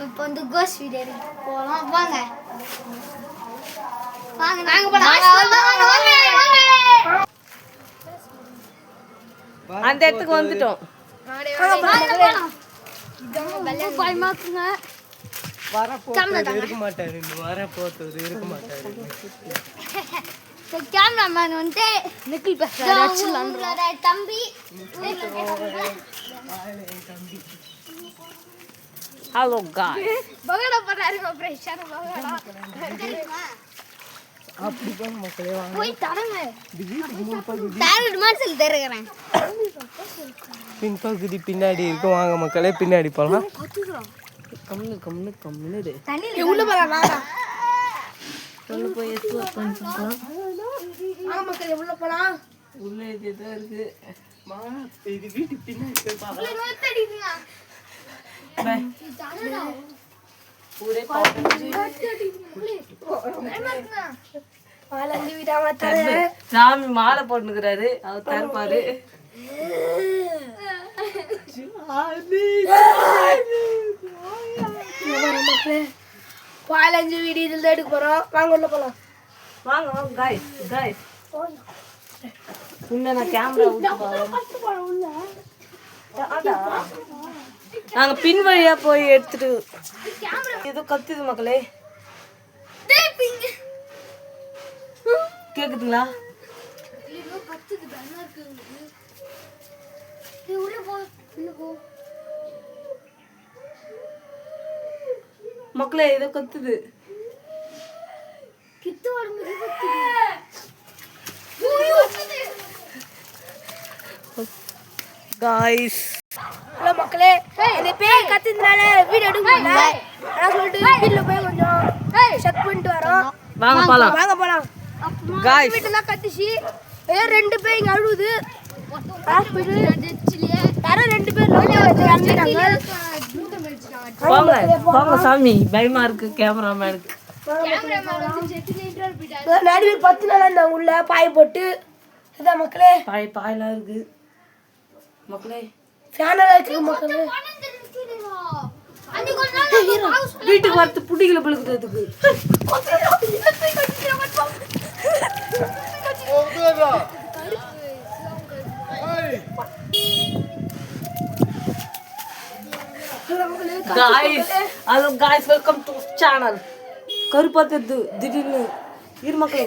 இப்போ வந்து கோஸ் வீடியோ போகலாம் வாங்க வாங்க நாங்க போலாம் அந்த இடத்துக்கு வந்துட்டோம். கேமராமேன் வந்து நிக்கில் தம்பி ஹலோ காய் பகடா பண்றாரு பிரஷர் பகடா அப்படி போய் மக்களே வாங்க போய் தரங்க டாலட் மார்சல் தரறேன் பின்பகுதி பின்னாடி இருக்கு வாங்க மக்களே பின்னாடி போலாம் கம்னு தண்ணில உள்ள போலாம் வாடா உள்ள போய் எக்ஸ்ப்ளோர் பண்ணிக்கலாம் வாங்க மக்களே உள்ள போலாம் உள்ள ஏதோ இருக்கு மா இது வீட்டு பின்னாடி போய் பாக்கலாம் உள்ள நோத்தடிங்க பை தரடா पूरे पालंजी வீடா மாத்தறே சாமி மாலை போட்டுக்கறாரு அவர் தரப்பாரு பாலஞ்சு வீடு இதுல எடுக்க போறோம் வாங்க உள்ள போலாம் வாங்க गाइस உள்ள நான் கேமரா ஊத்தி பாறேன் உள்ள நாங்க பின் வழியா போய் எடுத்துட்டு ஏதோ கத்துது மக்களே கேக்குதுங்களா ஏதோ கத்துது பயமா இருக்கு உள்ள போ மக்களே ஏதோ கத்துது கிட்ட வரும்போது गाइस ஹலோ மக்களே இந்த பேய் கத்துறதுனால வீடியோ எடுக்க முடியல நான் சொல்லிட்டு வீட்ல போய் கொஞ்சம் செக் பண்ணிட்டு வரோம் வாங்க போலாம் गाइस வீட்ல கத்திச்சு ஏதோ ரெண்டு பேய் இங்க அழுவுது ஹாஸ்பிடல் யாரோ ரெண்டு பேர் இறந்துட்டாங்க வாங்க சாமி பயமா இருக்கு கேமராமேனுக்கு நடுவே 10 நாளா இந்த உள்ள பாய் போட்டு இதான் மக்களே பாயெல்லாம் இருக்கு மக்களே ஃபேனலா இருக்கு மக்களே வீட்டுக்கு வரது புடிகளை பழுக்குறதுக்கு guys welcome to channel கருப்பாத்தது திடீர்னு இரு மக்களே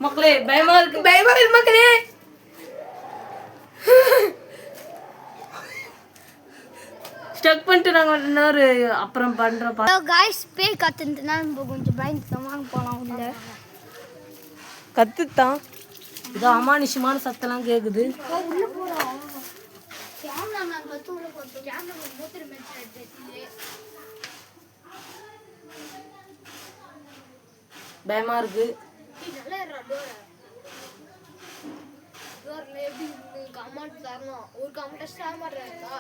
மக்களே பயமா இருக்கு மக்களே ஸ்டக் பண்ணிட்டு நாங்க இன்னொரு அப்புறம் பண்றோம் गाइस பேய் கத்துனதுனால நம்ம கொஞ்சம் பயந்து வாங்க போலாம் உள்ள கத்துத்தான் இதோ அமானுஷமான சத்தம்லாம் கேக்குது உள்ள போலாம் கேமராமேன் கத்து உள்ள போறோம் கேமராமேன் மூத்திர மென்ஷன் எடுத்துட்டீங்க பயமா இருக்கு நல்லா டோர்ல எப்படி கமெண்ட் தரணும் ஒரு கமெண்ட் ஸ்டார் மாட்டறதா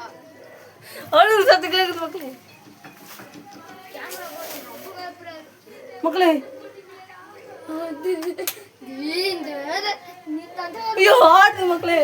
அழுகு சத்தம் கேக்குது மக்களே கேமரா போட்டு நம்ம கேப்றாரு மக்களே இந்த நீ தந்த ஐயோ ஆடுது மக்களே